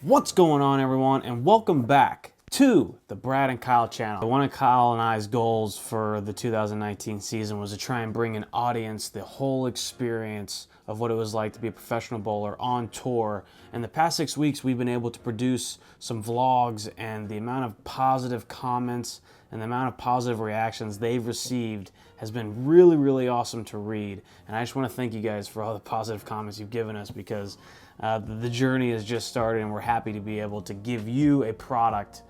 What's going on, everyone, and welcome back to the Brad and Kyle channel. One of Kyle and I's goals for the 2019 season was to try and bring an audience the whole experience of what it was like to be a professional bowler on tour. And the past 6 weeks, we've been able to produce some vlogs, and the amount of positive comments and the amount of positive reactions they've received has been really, really awesome to read. And I just want to thank you guys for all the positive comments you've given us, because the journey has just started, and we're happy to be able to give you a product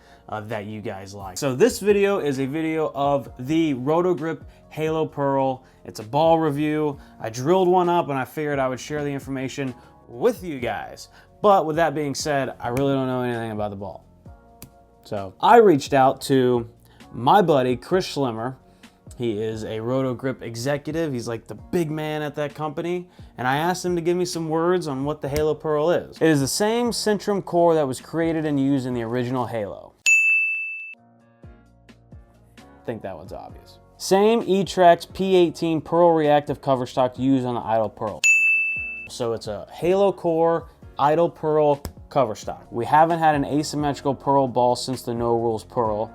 that you guys like. So this video is a video of the Roto Grip Halo Pearl. It's a ball review. I drilled one up, and I figured I would share the information with you guys. But with that being said, I really don't know anything about the ball. So I reached out to my buddy, Chris Schlimmer. He is a Roto Grip executive. He's like the big man at that company. And I asked him to give me some words on what the Halo Pearl is. It is the same Centrum core that was created and used in the original Halo. I think that one's obvious. Same E-Trax P18 Pearl reactive cover stock used on the Idle Pearl. So it's a Halo core Idle Pearl cover stock. We haven't had an asymmetrical Pearl ball since the No Rules Pearl.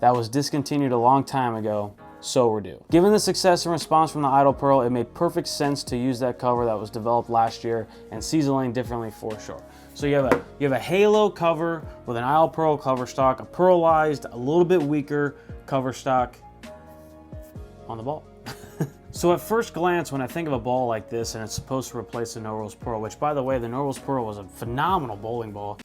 That was discontinued a long time ago. So we're due. Given the success and response from the Idle Pearl, it made perfect sense to use that cover that was developed last year and seasoning differently for sure. So you have a Halo cover with an Idle Pearl cover stock, a pearlized, a little bit weaker cover stock on the ball. So at first glance, when I think of a ball like this and it's supposed to replace the No Rules Pearl, which by the way, the No Rules Pearl was a phenomenal bowling ball,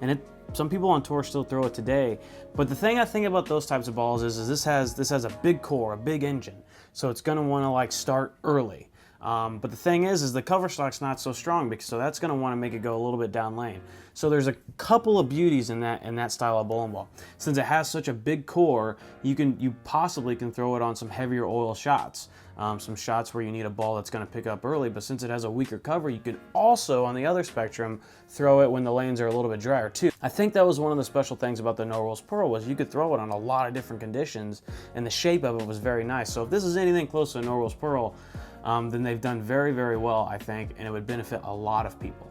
and some people on tour still throw it today. But the thing I think about those types of balls is this has a big core, a big engine. So it's gonna wanna like start early. But the thing is the cover stock's not so strong, so that's gonna wanna make it go a little bit down lane. So there's a couple of beauties in that style of bowling ball. Since it has such a big core, you possibly can throw it on some heavier oil shots. Some shots where you need a ball that's going to pick up early, but since it has a weaker cover, you can also, on the other spectrum, throw it when the lanes are a little bit drier too. I think that was one of the special things about the No Rules Pearl, was you could throw it on a lot of different conditions, and the shape of it was very nice. So if this is anything close to a No Rules Pearl, then they've done very, very well, I think, and it would benefit a lot of people.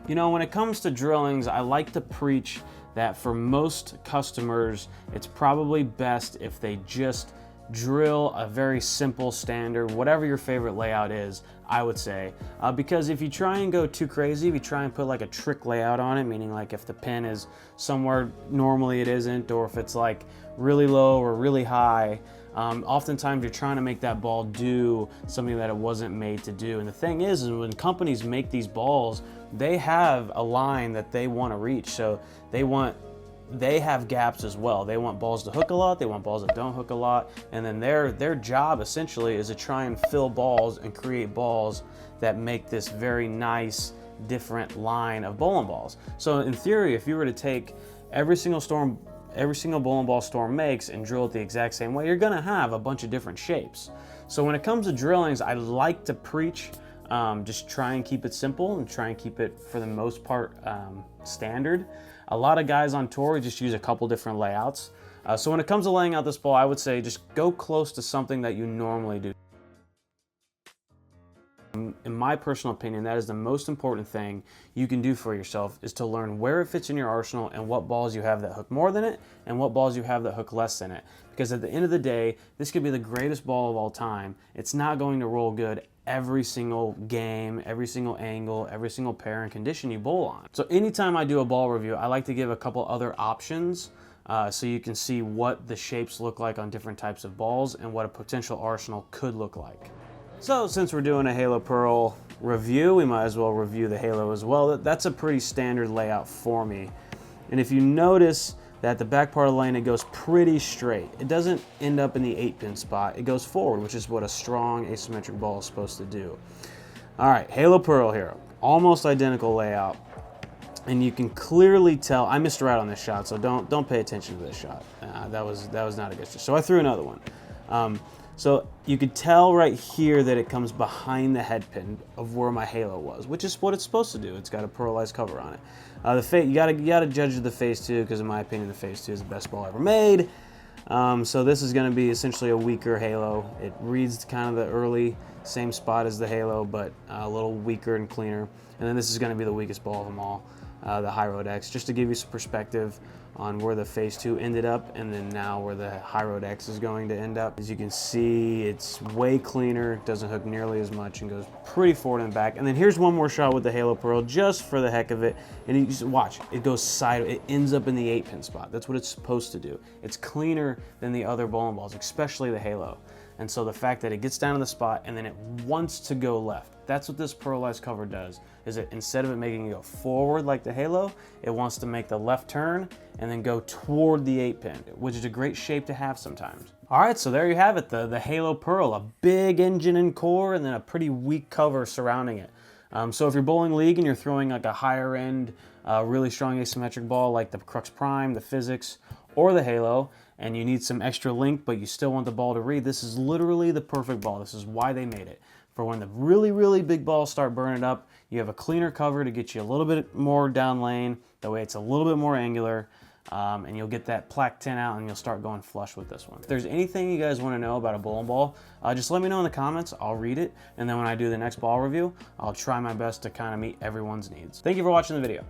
You know, when it comes to drillings, I like to preach that for most customers, it's probably best if they just drill a very simple standard, whatever your favorite layout is, I would say. Because if you try and go too crazy, if you try and put like a trick layout on it, meaning like if the pin is somewhere normally it isn't, or if it's like really low or really high, oftentimes you're trying to make that ball do something that it wasn't made to do. And the thing is when companies make these balls, they have a line that they want to reach. So they have gaps as well. They want balls to hook a lot, they want balls that don't hook a lot, and then their job essentially is to try and fill balls and create balls that make this very nice, different line of bowling balls. So in theory, if you were to take every single bowling ball Storm makes and drill it the exact same way, you're gonna have a bunch of different shapes. So when it comes to drillings, I like to preach just try and keep it simple and try and keep it, for the most part, standard. A lot of guys on tour just use a couple different layouts. So when it comes to laying out this ball, I would say just go close to something that you normally do. In my personal opinion, that is the most important thing you can do for yourself, is to learn where it fits in your arsenal and what balls you have that hook more than it and what balls you have that hook less than it. Because at the end of the day, this could be the greatest ball of all time. It's not going to roll good every single game, every single angle, every single pair and condition you bowl on. So anytime I do a ball review, I like to give a couple other options so you can see what the shapes look like on different types of balls and what a potential arsenal could look like. So since we're doing a Halo Pearl review, we might as well review the Halo as well. That's a pretty standard layout for me. And if you notice that the back part of the lane, it goes pretty straight. It doesn't end up in the 8-pin spot. It goes forward, which is what a strong asymmetric ball is supposed to do. All right, Halo Pearl here. Almost identical layout. And you can clearly tell, I missed a route on this shot, so don't pay attention to this shot. That was not a good shot. So I threw another one. So you could tell right here that it comes behind the head pin of where my Halo was, which is what it's supposed to do. It's got a pearlized cover on it. You gotta judge the phase 2, because in my opinion the phase 2 is the best ball ever made. So this is going to be essentially a weaker halo. It reads kind of the early same spot as the halo, but a little weaker and cleaner. And then this is going to be the weakest ball of them all, the High Road X, just to give you some perspective on where the Phase 2 ended up, and then now where the High Road X is going to end up. As you can see, it's way cleaner, doesn't hook nearly as much, and goes pretty forward and back. And then here's one more shot with the Halo Pearl, just for the heck of it. And you just watch, it goes sideways, it ends up in the 8-pin spot. That's what it's supposed to do. It's cleaner than the other bowling balls, especially the Halo. And so the fact that it gets down to the spot and then it wants to go left, that's what this pearlized cover does, is that instead of it making it go forward like the Halo, it wants to make the left turn and then go toward the 8-pin, which is a great shape to have sometimes. All right, so there you have it, the Halo Pearl, a big engine and core and then a pretty weak cover surrounding it. So if you're bowling league and you're throwing like a higher end, really strong asymmetric ball like the Crux Prime, the Physics, or the Halo, and you need some extra link, but you still want the ball to read, this is literally the perfect ball. This is why they made it. For when the really, really big balls start burning up, you have a cleaner cover to get you a little bit more down lane. That way it's a little bit more angular, and you'll get that plaque 10 out and you'll start going flush with this one. If there's anything you guys want to know about a bowling ball, just let me know in the comments. I'll read it, and then when I do the next ball review, I'll try my best to kind of meet everyone's needs. Thank you for watching the video.